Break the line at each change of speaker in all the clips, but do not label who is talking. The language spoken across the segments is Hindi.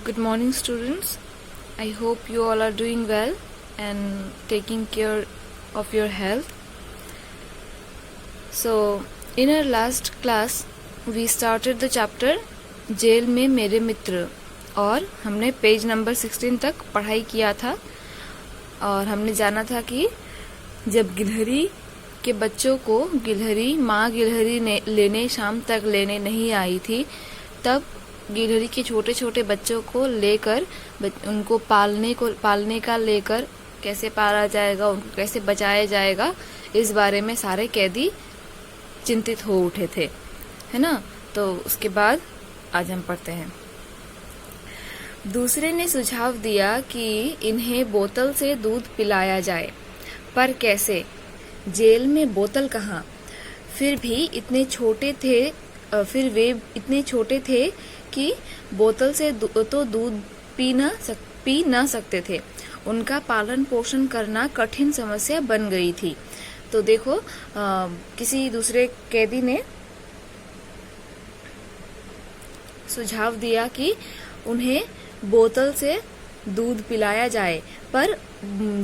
Good morning, students. I hope you all are doing well and taking care of your health. So, in our last class, we started the chapter जेल में मेरे मित्र और हमने पेज नंबर 16 तक पढ़ाई किया था और हमने जाना था कि जब गिलहरी के बच्चों को माँ गिलहरी लेने शाम तक लेने नहीं आई थी, तब गिलहरी के छोटे छोटे बच्चों को लेकर उनको पालने का लेकर कैसे पाला जाएगा, उनको कैसे बचाया जाएगा, इस बारे में सारे कैदी चिंतित हो उठे थे, है ना। तो उसके बाद आज हम पढ़ते हैं। दूसरे ने सुझाव दिया कि इन्हें बोतल से दूध पिलाया जाए, पर कैसे? जेल में बोतल कहाँ? फिर वे इतने छोटे थे कि बोतल से तो दूध पी ना सकते थे। उनका पालन पोषण करना कठिन समस्या बन गई थी। तो देखो, किसी दूसरे कैदी ने सुझाव दिया कि उन्हें बोतल से दूध पिलाया जाए, पर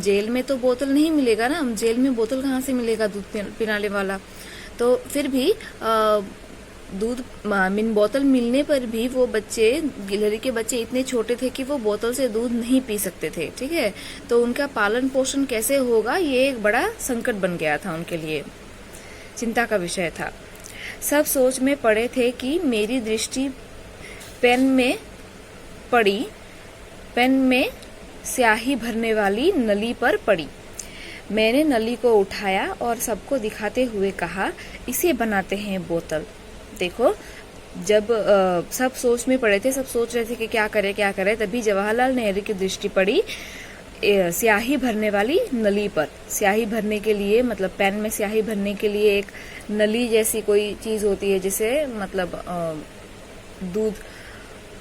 जेल में तो बोतल नहीं मिलेगा ना, जेल में बोतल कहाँ से मिलेगा दूध पिलाने वाला। तो फिर भी बोतल मिलने पर भी वो गिलहरी के बच्चे इतने छोटे थे कि वो बोतल से दूध नहीं पी सकते थे, ठीक है। तो उनका पालन पोषण कैसे होगा, ये एक बड़ा संकट बन गया था उनके लिए, चिंता का विषय था। सब सोच में पड़े थे कि मेरी दृष्टि पेन में स्याही भरने वाली नली पर पड़ी। मैंने नली को उठाया और सबको दिखाते हुए कहा, इसे बनाते हैं बोतल। देखो, जब सब सोच में पड़े थे, सब सोच रहे थे कि क्या करें, तभी जवाहरलाल नेहरू की दृष्टि पड़ी स्याही भरने वाली नली पर। स्याही भरने के लिए मतलब पेन में स्याही भरने के लिए एक नली जैसी कोई चीज होती है, जिसे मतलब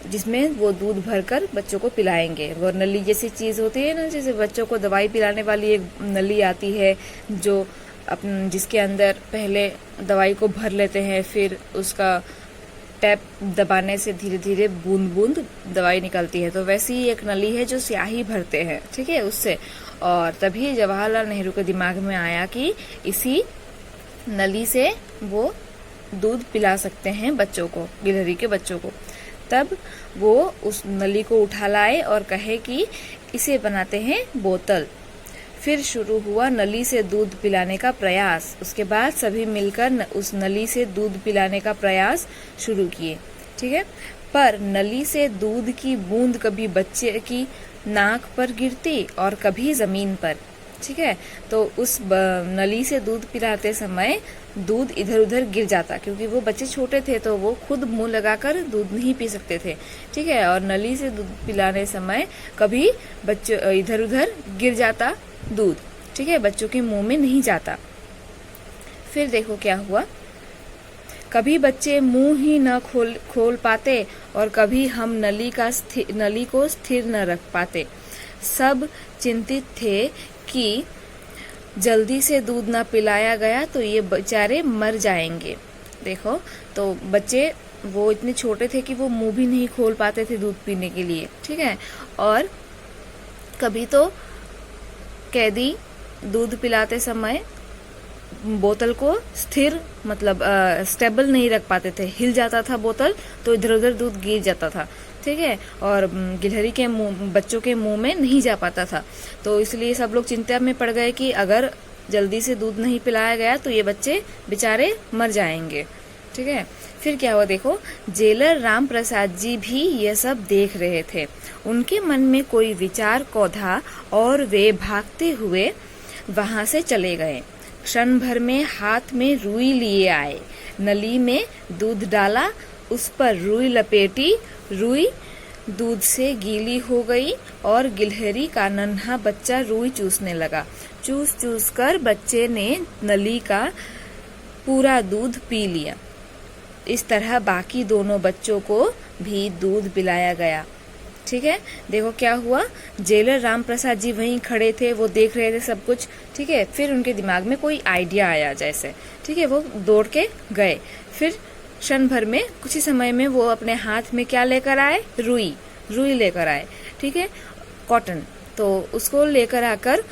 जिसमें वो दूध भरकर बच्चों को पिलाएंगे। वो नली जैसी चीज होती है ना, जैसे बच्चों को दवाई पिलाने वाली एक नली आती है, जिसके अंदर पहले दवाई को भर लेते हैं, फिर उसका टैप दबाने से धीरे धीरे बूंद बूंद दवाई निकलती है। तो वैसी ही एक नली है जो स्याही भरते हैं, ठीक है, उससे। और तभी जवाहरलाल नेहरू के दिमाग में आया कि इसी नली से वो दूध पिला सकते हैं बच्चों को, गिलहरी के बच्चों को। तब वो उस नली को उठा लाए और कहे कि इसे बनाते हैं बोतल। फिर शुरू हुआ नली से दूध पिलाने का प्रयास। उसके बाद सभी मिलकर उस नली से दूध पिलाने का प्रयास शुरू किए, ठीक है। पर नली से दूध की बूंद कभी बच्चे की नाक पर गिरती और कभी जमीन पर, ठीक है। तो उस नली से दूध पिलाते समय दूध इधर उधर गिर जाता, क्योंकि वो बच्चे छोटे थे तो वो खुद मुंह लगाकर दूध नहीं पी सकते थे, ठीक है। और नली से दूध पिलाने समय कभी बच्चे इधर उधर गिर जाता दूध, ठीक है, बच्चों के मुंह में नहीं जाता। फिर देखो क्या हुआ, कभी बच्चे मुंह ही न खोल पाते और कभी हम नली को स्थिर न रख पाते। सब चिंतित थे कि जल्दी से दूध न पिलाया गया तो ये बेचारे मर जाएंगे। देखो, तो बच्चे वो इतने छोटे थे कि वो मुंह भी नहीं खोल पाते थे दूध पीने के लिए, ठीक है। और कभी तो कैदी दूध पिलाते समय बोतल को स्थिर मतलब स्टेबल नहीं रख पाते थे, हिल जाता था बोतल तो इधर उधर दूध गिर जाता था, ठीक है। और गिलहरी के बच्चों के मुंह में नहीं जा पाता था। तो इसलिए सब लोग चिंता में पड़ गए कि अगर जल्दी से दूध नहीं पिलाया गया तो ये बच्चे बेचारे मर जाएंगे, ठीक है। फिर क्या हुआ, देखो, जेलर राम प्रसाद जी भी ये सब देख रहे थे। उनके मन में कोई विचार कौधा और वे भागते हुए वहां से चले गए। क्षण भर में हाथ में रुई लिए आए, नली में दूध डाला, उस पर रुई लपेटी। रुई दूध से गीली हो गई और गिलहरी का नन्हा बच्चा रुई चूसने लगा। चूस कर बच्चे ने नली का पूरा दूध पी लिया। इस तरह बाकी दोनों बच्चों को भी दूध पिलाया गया, ठीक है। देखो क्या हुआ, जेलर राम प्रसाद जी वहीं खड़े थे, वो देख रहे थे सब कुछ, ठीक है। फिर उनके दिमाग में कोई आइडिया आया जैसे, ठीक है, वो दौड़ के गए। फिर क्षण भर में, कुछ ही समय में वो अपने हाथ में क्या लेकर आए, रुई। रुई लेकर आए, ठीक है, कॉटन। तो उसको लेकर आकर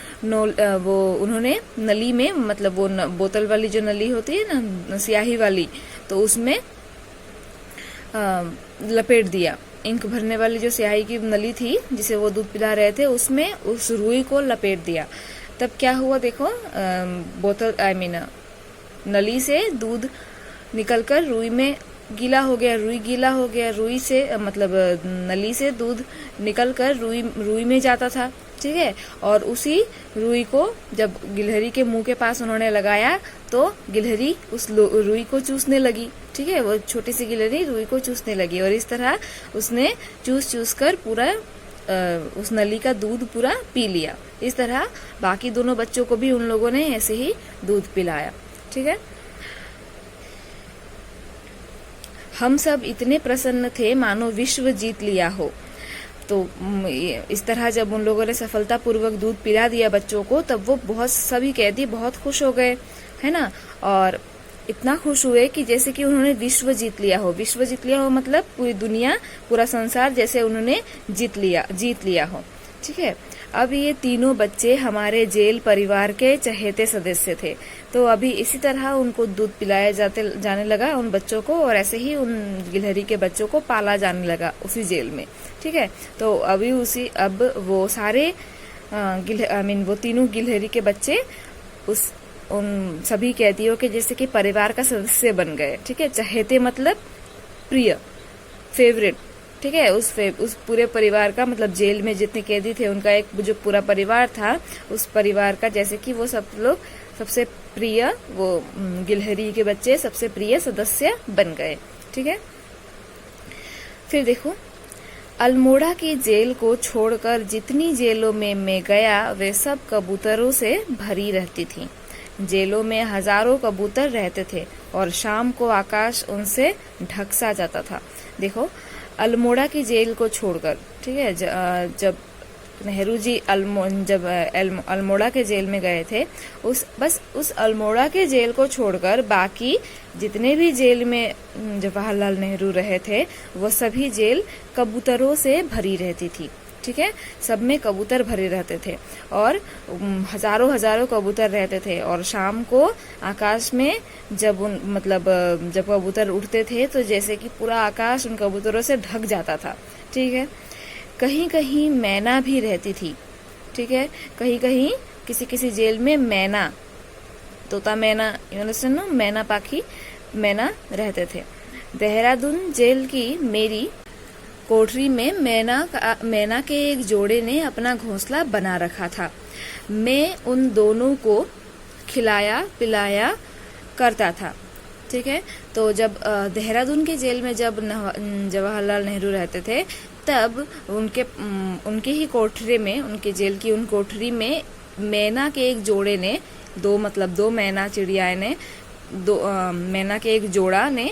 वो उन्होंने नली में, मतलब वो बोतल वाली जो नली होती है ना, स्याही वाली, तो उसमें लपेट दिया। इंक भरने वाली जो स्याही की नली थी जिसे वो दूध पिला रहे थे, उसमें उस रुई को लपेट दिया। तब क्या हुआ देखो, बोतल नली से दूध निकलकर रुई में गीला हो गया, रुई गीला हो गया, रुई से मतलब नली से दूध निकलकर रुई में जाता था, ठीक है। और उसी रुई को जब गिलहरी के मुंह के पास उन्होंने लगाया तो गिलहरी उस रुई को चूसने लगी, ठीक है। वो छोटी सी गिलहरी रुई को चूसने लगी और इस तरह उसने चूस कर पूरा उस नली का दूध पूरा पी लिया। इस तरह बाकी दोनों बच्चों को भी उन लोगों ने ऐसे ही दूध पिलाया, ठीक है। हम सब इतने प्रसन्न थे मानो विश्व जीत लिया हो। तो इस तरह जब उन लोगों ने सफलतापूर्वक दूध पिला दिया बच्चों को, तब वो बहुत, सभी कैदी बहुत खुश हो गए, है ना। और इतना खुश हुए कि जैसे कि उन्होंने विश्व जीत लिया हो। विश्व जीत लिया हो मतलब पूरी दुनिया, पूरा संसार जैसे उन्होंने जीत लिया हो, ठीक है। अब ये तीनों बच्चे हमारे जेल परिवार के चहेते सदस्य थे। तो अभी इसी तरह उनको दूध पिलाया जाने लगा उन बच्चों को, और ऐसे ही उन गिलहरी के बच्चों को पाला जाने लगा उसी जेल में, ठीक है। तो अभी अब वो सारे वो तीनों गिलहरी के बच्चे उन सभी कैदियों के जैसे कि परिवार का सदस्य बन गए, ठीक है। चहेते मतलब प्रिय, फेवरेट, ठीक है। उस पूरे परिवार का, मतलब जेल में जितने कैदी थे उनका एक जो पूरा परिवार था, उस परिवार का जैसे कि वो सब लोग सबसे प्रिय, वो गिलहरी के बच्चे सबसे प्रिय सदस्य बन गए, ठीक है। फिर देखो, अल्मोड़ा की जेल को छोड़कर जितनी जेलों में मैं गया वे सब कबूतरों से भरी रहती थी। जेलों में हजारों कबूतर रहते थे और शाम को आकाश उनसे ढक सा जाता था। देखो, अल्मोड़ा की जेल को छोड़कर, ठीक है, जब नेहरू जी अल्मोड़ा के जेल में गए थे, उस अल्मोड़ा के जेल को छोड़कर बाकी जितने भी जेल में जवाहरलाल नेहरू रहे थे, वो सभी जेल कबूतरों से भरी रहती थी, ठीक है। सब में कबूतर भरे रहते थे और हजारों कबूतर रहते थे। और शाम को आकाश में जब कबूतर उड़ते थे तो जैसे कि पूरा आकाश उन कबूतरों से ढक जाता था, ठीक है। कहीं कहीं मैना भी रहती थी, ठीक है। कहीं कहीं किसी जेल में मैना, तोता मैना, मैना पाखी, मैना रहते थे। देहरादून जेल की मेरी कोठरी में मैना के एक जोड़े ने अपना घोंसला बना रखा था। मैं उन दोनों को खिलाया पिलाया करता था, ठीक है। तो जब देहरादून के जेल में जब जवाहरलाल नेहरू रहते थे, तब उनके ही कोठरी में, उनके जेल की उन कोठरी में मैना के एक जोड़े ने, दो मैना चिड़िया ने, मैना के एक जोड़ा ने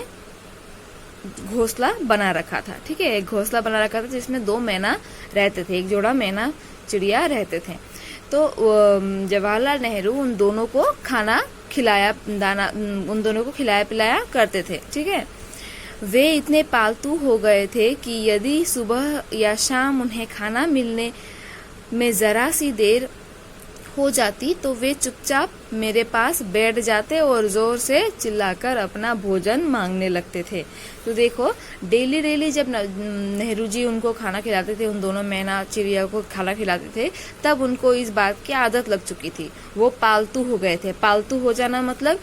घोंसला बना रखा था, ठीक है। एक घोंसला बना रखा था जिसमें 2 मैना रहते थे, एक जोड़ा मैना चिड़िया रहते थे। तो जवाहरलाल नेहरू उन दोनों को उन दोनों को खिलाया पिलाया करते थे, ठीक है। वे इतने पालतू हो गए थे कि यदि सुबह या शाम उन्हें खाना मिलने में जरा सी देर हो जाती तो वे चुपचाप मेरे पास बैठ जाते और जोर से चिल्लाकर अपना भोजन मांगने लगते थे। तो देखो, डेली जब नेहरू जी उनको खाना खिलाते थे, उन दोनों मैना चिड़िया को खाना खिलाते थे, तब उनको इस बात की आदत लग चुकी थी। वो पालतू हो गए थे। पालतू हो जाना मतलब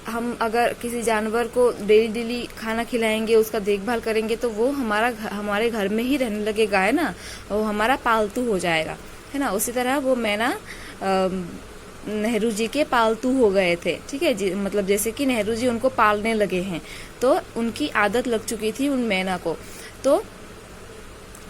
हम अगर किसी जानवर को डेली खाना खिलाएंगे, उसका देखभाल करेंगे, तो वो हमारे घर में ही रहने लगेगा, है ना, वो हमारा पालतू हो जाएगा, है ना। उसी तरह वो मैना नेहरू जी के पालतू हो गए थे, ठीक है। मतलब जैसे कि नेहरू जी उनको पालने लगे हैं, तो उनकी आदत लग चुकी थी उन मैना को। तो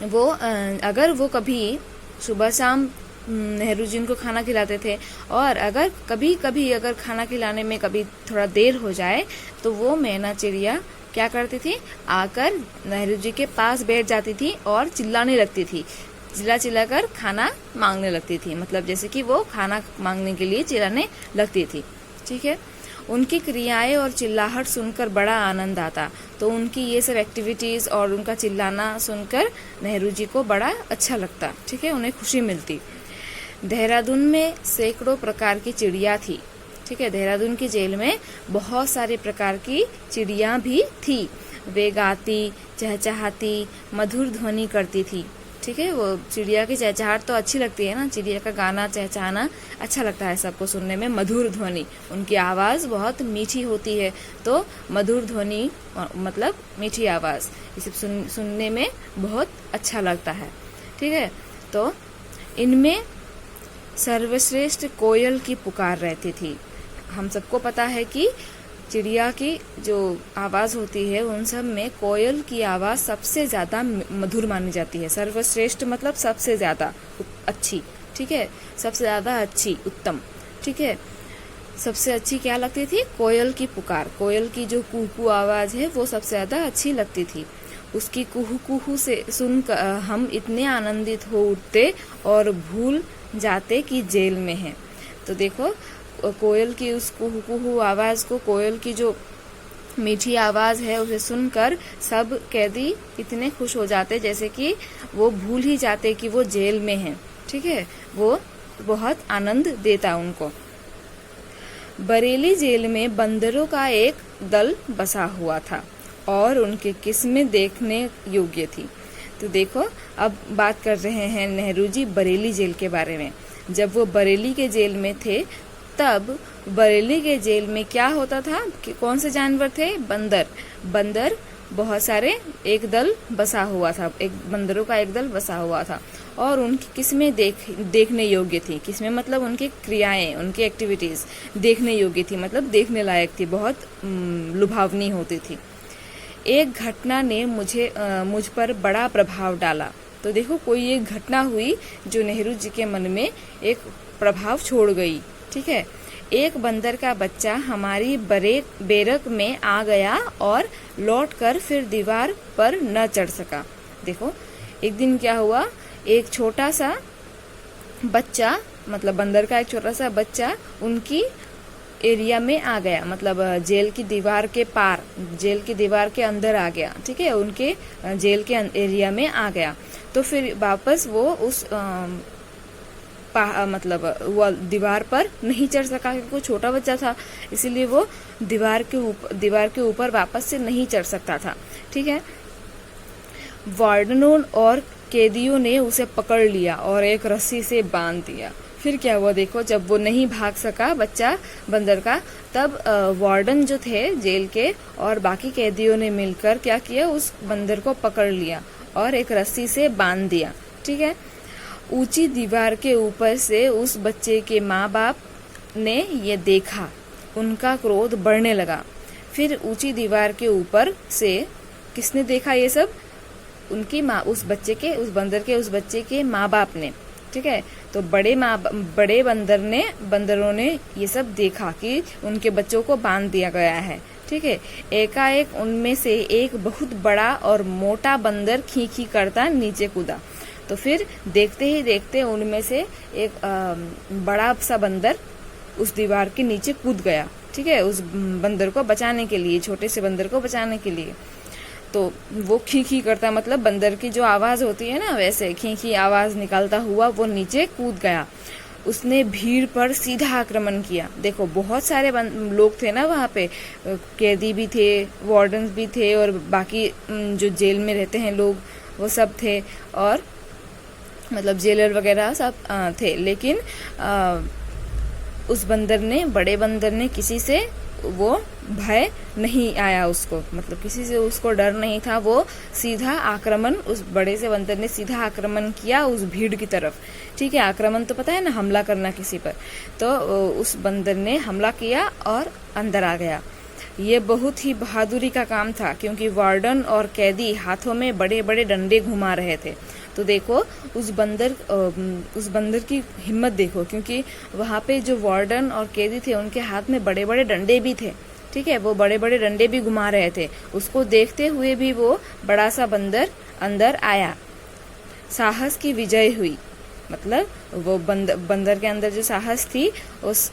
वो अगर वो कभी सुबह शाम नेहरू जी उनको खाना खिलाते थे, और अगर कभी अगर खाना खिलाने में कभी थोड़ा देर हो जाए, तो वो मैना चिड़िया क्या करती थी, आकर नेहरू जी के पास बैठ जाती थी और चिल्लाने लगती थी, चिल्ला कर खाना मांगने लगती थी। मतलब जैसे कि वो खाना मांगने के लिए चिल्लाने लगती थी, ठीक है। उनकी क्रियाएं और चिल्लाहट सुनकर बड़ा आनंद आता। तो उनकी ये सब एक्टिविटीज़ और उनका चिल्लाना सुनकर नेहरू जी को बड़ा अच्छा लगता, ठीक है, उन्हें खुशी मिलती। देहरादून में सैकड़ों प्रकार की चिड़िया थी, ठीक है, देहरादून की जेल में बहुत सारे प्रकार की चिड़िया भी थी। वे गाती, चहचहाती, मधुर ध्वनि करती थी, ठीक है। वो चिड़िया की चहचहाट तो अच्छी लगती है ना, चिड़िया का गाना चहचहाना अच्छा लगता है सबको सुनने में। मधुर ध्वनि, उनकी आवाज़ बहुत मीठी होती है, तो मधुर ध्वनि मतलब मीठी आवाज़, इसे सुनने में बहुत अच्छा लगता है, ठीक है। तो इनमें सर्वश्रेष्ठ कोयल की पुकार रहती थी। हम सबको पता है कि चिड़िया की जो आवाज़ होती है उन सब में कोयल की आवाज़ सबसे ज़्यादा मधुर मानी जाती है। सर्वश्रेष्ठ मतलब सबसे ज़्यादा अच्छी, ठीक है, सबसे ज़्यादा अच्छी, उत्तम, ठीक है। सबसे अच्छी क्या लगती थी? कोयल की पुकार, कोयल की जो कुहू आवाज़ है वो सबसे ज़्यादा अच्छी लगती थी। उसकी कुहू कुहू से सुनकर हम इतने आनंदित हो उठते और भूल जाते कि जेल में हैं। तो देखो कोयल की उस कुहू कुहू आवाज़ को, कोयल की जो मीठी आवाज़ है उसे सुनकर सब कैदी इतने खुश हो जाते जैसे कि वो भूल ही जाते कि वो जेल में हैं, ठीक है। वो बहुत आनंद देता उनको। बरेली जेल में बंदरों का एक दल बसा हुआ था और उनकी किस्में देखने योग्य थी। तो देखो अब बात कर रहे हैं नेहरू जी बरेली जेल के बारे में। जब वो बरेली के जेल में थे तब बरेली के जेल में क्या होता था कि कौन से जानवर थे? बंदर। बंदर बहुत सारे एक दल बसा हुआ था, एक बंदरों का एक दल बसा हुआ था और उनकी किस्में देखने योग्य थी। किस्में मतलब उनकी क्रियाएं, उनकी एक्टिविटीज़ देखने योग्य थी, मतलब देखने लायक थी, बहुत लुभावनी होती थी। एक घटना ने मुझ पर बड़ा प्रभाव डाला। तो देखो कोई एक घटना हुई जो नेहरू जी के मन में एक प्रभाव छोड़ गई, ठीक है। एक बंदर का बच्चा हमारी बैरक में आ गया और लौटकर फिर दीवार पर न चढ़ सका। देखो एक दिन क्या हुआ, एक छोटा सा बच्चा, मतलब बंदर का एक छोटा सा बच्चा उनकी एरिया में आ गया, मतलब जेल की दीवार के पार, जेल की दीवार के अंदर आ गया, ठीक है, उनके जेल के एरिया में आ गया। तो फिर वापस वो उस मतलब वो दीवार पर नहीं चढ़ सका क्योंकि वो छोटा बच्चा था, इसीलिए वो दीवार के ऊपर वापस से नहीं चढ़ सकता था, ठीक है। वार्डनों और कैदियों ने उसे पकड़ लिया और एक रस्सी से बांध दिया। फिर क्या हुआ देखो, जब वो नहीं भाग सका बच्चा बंदर का, तब वार्डन जो थे जेल के और बाकी कैदियों ने मिलकर क्या किया, उस बंदर को पकड़ लिया और एक रस्सी से बांध दिया, ठीक है। ऊंची दीवार के ऊपर से उस बच्चे के माँ बाप ने ये देखा, उनका क्रोध बढ़ने लगा। फिर ऊंची दीवार के ऊपर से किसने देखा ये सब? उनकी माँ, उस बंदर के माँ बाप ने, ठीक है। तो बड़े बंदरों ने ये सब देखा कि उनके बच्चों को बांध दिया गया है, ठीक है। एकाएक उनमें से एक बहुत बड़ा और मोटा बंदर खी करता नीचे कूदा। तो फिर देखते ही देखते उनमें से एक बड़ा सा बंदर उस दीवार के नीचे कूद गया, ठीक है, उस बंदर को बचाने के लिए, छोटे से बंदर को बचाने के लिए। तो वो खी करता, मतलब बंदर की जो आवाज़ होती है ना, वैसे खी आवाज़ निकालता हुआ वो नीचे कूद गया। उसने भीड़ पर सीधा आक्रमण किया। देखो बहुत सारे लोग थे ना वहाँ पे, कैदी भी थे, वार्डन्स भी थे और बाकी जो जेल में रहते हैं लोग वो सब थे, और मतलब जेलर वगैरह सब थे। लेकिन उस बड़े बंदर ने किसी से वो भय नहीं आया उसको, मतलब किसी से उसको डर नहीं था। वो सीधा आक्रमण, उस बड़े से बंदर ने सीधा आक्रमण किया उस भीड़ की तरफ, ठीक है। आक्रमण तो पता है ना, हमला करना किसी पर। तो उस बंदर ने हमला किया और अंदर आ गया। ये बहुत ही बहादुरी का काम था क्योंकि वार्डन और कैदी हाथों में बड़े बड़े डंडे घुमा रहे थे। तो देखो उस बंदर की हिम्मत देखो, क्योंकि वहाँ पे जो वार्डन और कैदी थे उनके हाथ में बड़े बड़े डंडे भी थे, ठीक है, वो बड़े बड़े डंडे भी घुमा रहे थे। उसको देखते हुए भी वो बड़ा सा बंदर अंदर आया। साहस की विजय हुई, मतलब वो बंदर के अंदर जो साहस थी, उस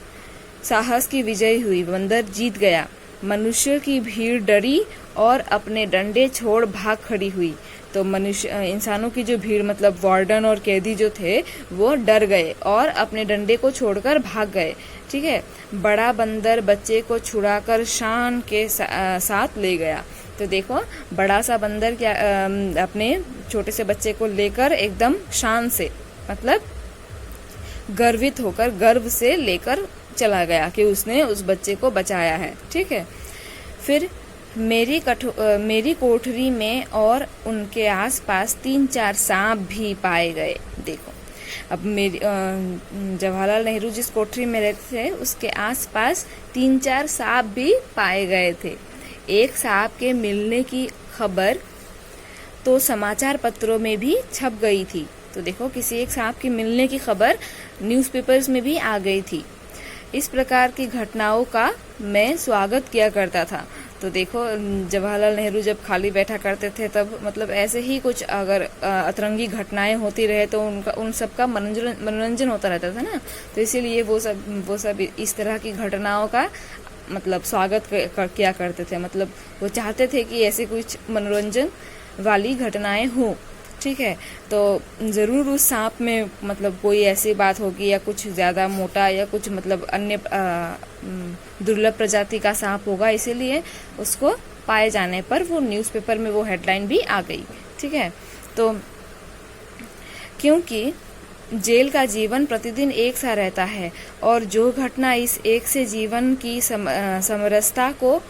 साहस की विजय हुई, बंदर जीत गया। मनुष्य की भीड़ डरी और अपने डंडे छोड़ भाग खड़ी हुई। तो इंसानों की जो भीड़ मतलब वार्डन और कैदी जो थे वो डर गए और अपने डंडे को छोड़कर भाग गए। ठीक है। बड़ा बंदर बच्चे को छुड़ाकर शान के साथ ले गया। तो देखो बड़ा सा बंदर क्या अपने छोटे से बच्चे को लेकर एकदम शान से मतलब गर्वित होकर गर्व से लेकर चला गया कि उसने उस बच्चे को बचाया है। ठीक है। फिर मेरी कोठरी में और उनके आसपास 3-4 सांप भी पाए गए। देखो अब मेरी जवाहरलाल नेहरू जिस कोठरी में रहते थे उसके आसपास 3-4 सांप भी पाए गए थे। एक सांप के मिलने की खबर तो समाचार पत्रों में भी छप गई थी। तो देखो किसी एक सांप के मिलने की खबर न्यूज़पेपर्स में भी आ गई थी। इस प्रकार की घटनाओं का मैं स्वागत किया करता था। तो देखो जवाहरलाल नेहरू जब खाली बैठा करते थे तब मतलब ऐसे ही कुछ अगर अतरंगी घटनाएं होती रहे तो उन सब का मनोरंजन होता रहता था ना। तो इसीलिए वो सब इस तरह की घटनाओं का मतलब स्वागत किया करते थे। मतलब वो चाहते थे कि ऐसे कुछ मनोरंजन वाली घटनाएं हो। ठीक है। तो ज़रूर उस सांप में मतलब कोई ऐसी बात होगी या कुछ ज़्यादा मोटा या कुछ मतलब अन्य दुर्लभ प्रजाति का सांप होगा, इसीलिए उसको पाए जाने पर वो न्यूज़पेपर में वो हेडलाइन भी आ गई। ठीक है। तो क्योंकि जेल का जीवन प्रतिदिन एक सा रहता है और जो घटना इस एक से जीवन की समरसता को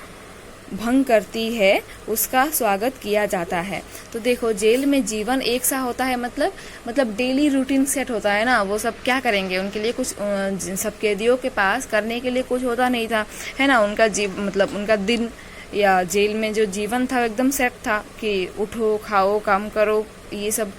भंग करती है उसका स्वागत किया जाता है। तो देखो जेल में जीवन एक सा होता है मतलब डेली रूटीन सेट होता है ना। वो सब क्या करेंगे, उनके लिए कुछ सब कैदियों के पास करने के लिए कुछ होता नहीं था, है ना। उनका मतलब उनका दिन या जेल में जो जीवन था एकदम सेट था कि उठो, खाओ, काम करो, ये सब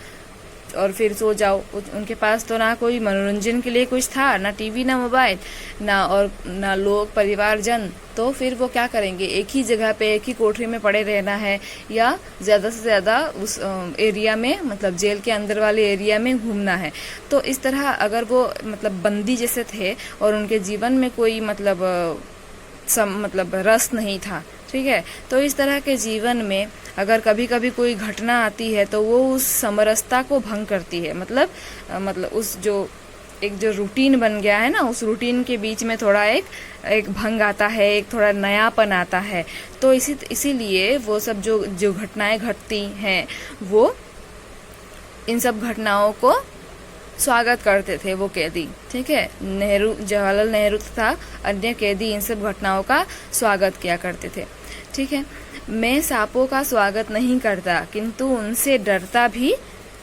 और फिर सो जाओ। उनके पास तो ना कोई मनोरंजन के लिए कुछ था, ना टीवी, ना मोबाइल, ना लोग परिवारजन। तो फिर वो क्या करेंगे, एक ही जगह पे एक ही कोठरी में पड़े रहना है या ज़्यादा से ज़्यादा उस एरिया में मतलब जेल के अंदर वाले एरिया में घूमना है। तो इस तरह अगर वो मतलब बंदी जैसे थे और उनके जीवन में कोई मतलब रस नहीं था। ठीक है। तो इस तरह के जीवन में अगर कभी कभी कोई घटना आती है तो वो उस समरसता को भंग करती है। मतलब उस जो रूटीन बन गया है ना, उस रूटीन के बीच में थोड़ा एक भंग आता है, एक थोड़ा नयापन आता है। तो इसीलिए वो सब जो घटनाएं घटती हैं वो इन सब घटनाओं को स्वागत करते थे वो कैदी। ठीक है। जवाहरलाल नेहरू तथा अन्य कैदी इन सब घटनाओं का स्वागत किया करते थे। ठीक है। मैं सांपों का स्वागत नहीं करता किंतु उनसे डरता भी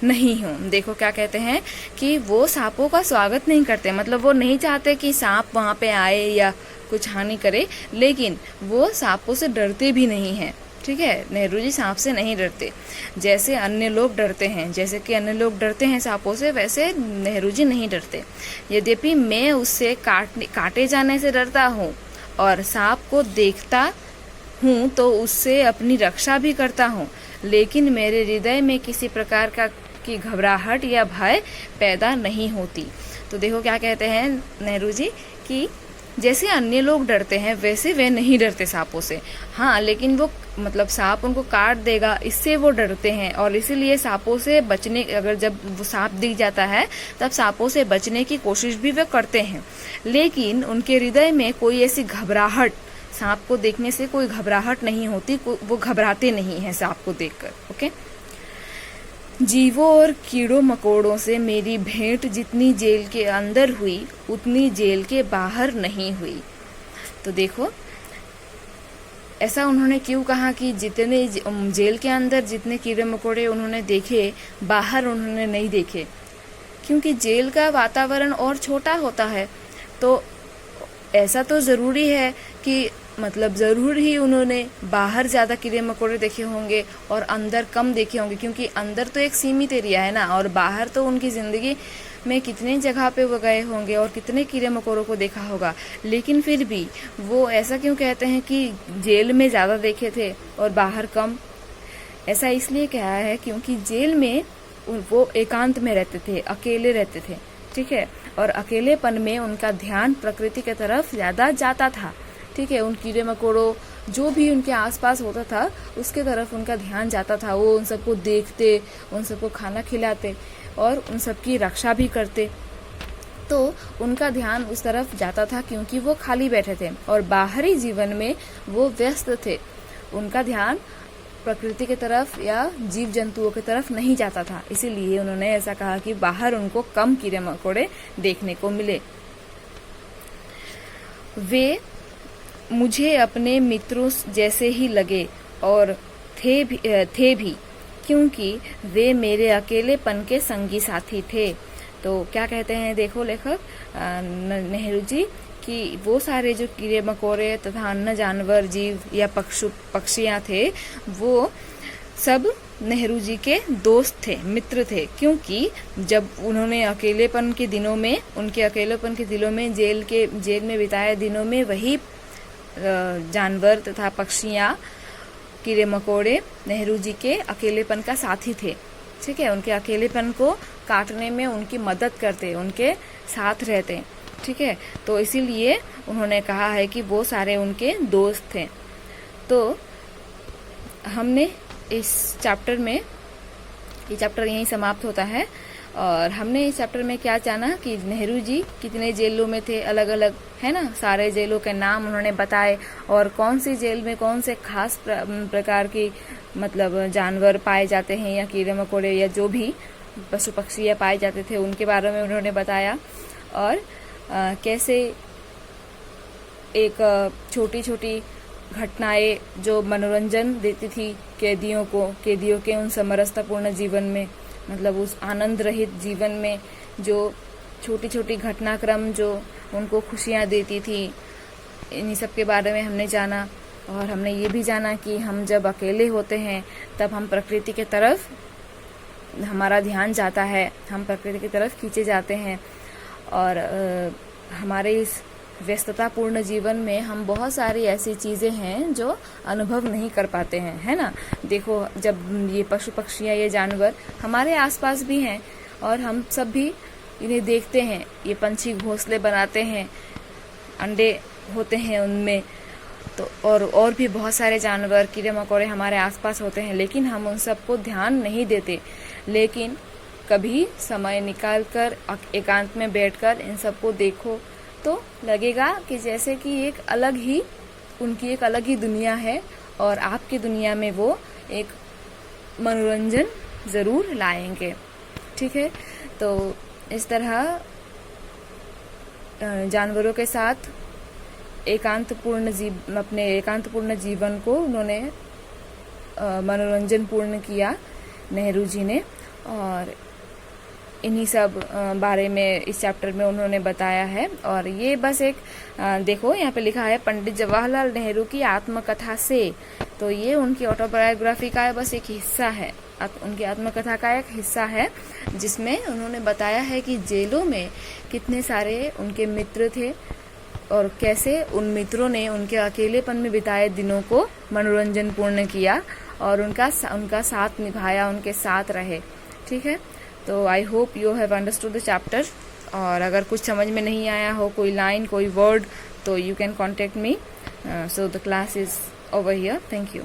नहीं हूँ। देखो क्या कहते हैं कि वो सांपों का स्वागत नहीं करते, मतलब वो नहीं चाहते कि सांप वहाँ पे आए या कुछ हानि करे, लेकिन वो सांपों से डरते भी नहीं हैं। ठीक है। नेहरू जी सांप से नहीं डरते, जैसे अन्य लोग डरते हैं। जैसे कि अन्य लोग डरते हैं सांपों से, वैसे नेहरू जी नहीं डरते। यद्यपि मैं उससे काटे जाने से डरता हूँ और सांप को देखता हूँ तो उससे अपनी रक्षा भी करता हूँ, लेकिन मेरे हृदय में किसी प्रकार की घबराहट या भय पैदा नहीं होती। तो देखो क्या कहते हैं नेहरू जी कि जैसे अन्य लोग डरते हैं वैसे वे नहीं डरते सांपों से। हाँ, लेकिन वो मतलब सांप उनको काट देगा इससे वो डरते हैं और इसीलिए सांपों से बचने, अगर जब वो सांप दिख जाता है तब सांपों से बचने की कोशिश भी वे करते हैं, लेकिन उनके हृदय में कोई ऐसी घबराहट, सांप को देखने से कोई घबराहट नहीं होती, वो घबराते नहीं हैं सांप को देखकर। ओके। जीवों और कीड़ों मकोड़ों से मेरी भेंट जितनी जेल के अंदर हुई उतनी जेल के बाहर नहीं हुई। तो देखो ऐसा उन्होंने क्यों कहा कि जितने जेल के अंदर जितने कीड़े मकोड़े उन्होंने देखे बाहर उन्होंने नहीं देखे, क्योंकि जेल का वातावरण और छोटा होता है। तो ऐसा तो ज़रूरी है कि मतलब ज़रूर ही उन्होंने बाहर ज़्यादा कीड़े मकोड़े देखे होंगे और अंदर कम देखे होंगे, क्योंकि अंदर तो एक सीमित एरिया है ना, और बाहर तो उनकी ज़िंदगी में कितने जगह पे वो गए होंगे और कितने कीड़े मकोड़ों को देखा होगा। लेकिन फिर भी वो ऐसा क्यों कहते हैं कि जेल में ज़्यादा देखे थे और बाहर कम? ऐसा इसलिए कहा है क्योंकि जेल में वो एकांत में रहते थे, अकेले रहते थे। ठीक है। और अकेलेपन में उनका ध्यान प्रकृति की तरफ ज़्यादा जाता था। ठीक है, उन कीड़े मकोड़ों जो भी उनके आसपास होता था उसके तरफ उनका ध्यान जाता था। वो उन सबको देखते, उन सबको खाना खिलाते और उन सबकी रक्षा भी करते। तो उनका ध्यान उस तरफ जाता था क्योंकि वो खाली बैठे थे और बाहरी जीवन में वो व्यस्त थे। उनका ध्यान प्रकृति की तरफ या जीव जंतुओं की तरफ नहीं जाता था। इसीलिए उन्होंने ऐसा कहा कि बाहर उनको कम कीड़े मकोड़े देखने को मिले। वे मुझे अपने मित्रों जैसे ही लगे और थे भी क्योंकि वे मेरे अकेलेपन के संगी साथी थे। तो क्या कहते हैं देखो लेखक नेहरू जी कि वो सारे जो कीड़े मकोड़े तथा अन्य जानवर, जीव या पक्षियां थे, वो सब नेहरू जी के दोस्त थे, मित्र थे। क्योंकि जब उन्होंने अकेलेपन के दिनों में, उनके अकेलेपन के दिनों में जेल में बिताए दिनों में वही जानवर तथा पक्षियां, कीड़े मकोड़े नेहरू जी के अकेलेपन का साथी थे। ठीक है, उनके अकेलेपन को काटने में उनकी मदद करते, उनके साथ रहते। ठीक है, तो इसीलिए उन्होंने कहा है कि वो सारे उनके दोस्त थे। तो हमने इस चैप्टर में, ये चैप्टर यहीं समाप्त होता है और हमने इस चैप्टर में क्या जाना कि नेहरू जी कितने जेलों में थे, अलग अलग, है ना, सारे जेलों के नाम उन्होंने बताए और कौन सी जेल में कौन से खास प्रकार की मतलब जानवर पाए जाते हैं या कीड़े मकोड़े या जो भी पशु पक्षी पाए जाते थे उनके बारे में उन्होंने बताया। और कैसे एक छोटी छोटी घटनाएं जो मनोरंजन देती थी कैदियों के उन समरसतापूर्ण जीवन में, मतलब उस आनंद रहित जीवन में जो छोटी छोटी घटनाक्रम जो उनको खुशियां देती थी, इन्हीं सब के बारे में हमने जाना। और हमने ये भी जाना कि हम जब अकेले होते हैं तब हम प्रकृति की तरफ हमारा ध्यान जाता है, हम प्रकृति की तरफ खींचे जाते हैं। और हमारे इस व्यस्ततापूर्ण जीवन में हम बहुत सारी ऐसी चीज़ें हैं जो अनुभव नहीं कर पाते हैं, है ना। देखो, जब ये पशु पक्षियाँ, ये जानवर हमारे आसपास भी हैं और हम सब भी इन्हें देखते हैं। ये पंछी घोंसले बनाते हैं, अंडे होते हैं उनमें, तो और भी बहुत सारे जानवर, कीड़े मकोड़े हमारे आसपास होते हैं, लेकिन हम उन सबको ध्यान नहीं देते। लेकिन कभी समय निकालकर एकांत में बैठकर इन सबको देखो तो लगेगा कि जैसे कि उनकी एक अलग ही दुनिया है और आपकी दुनिया में वो एक मनोरंजन ज़रूर लाएंगे। ठीक है, तो इस तरह जानवरों के साथ अपने एकांतपूर्ण जीवन को उन्होंने मनोरंजन पूर्ण किया नेहरू जी ने। और इन्हीं सब बारे में इस चैप्टर में उन्होंने बताया है। और ये बस एक देखो यहाँ पे लिखा है पंडित जवाहरलाल नेहरू की आत्मकथा से, तो ये उनकी ऑटोबायोग्राफी का बस एक हिस्सा है, उनकी आत्मकथा का एक हिस्सा है जिसमें उन्होंने बताया है कि जेलों में कितने सारे उनके मित्र थे और कैसे उन मित्रों ने उनके अकेलेपन में बिताए दिनों को मनोरंजन पूर्ण किया और उनका साथ निभाया, उनके साथ रहे। ठीक है, तो I hope you have understood the chapter. और अगर कुछ समझ में नहीं आया हो, कोई लाइन, कोई वर्ड, तो you can contact me. So the class is over here. Thank you.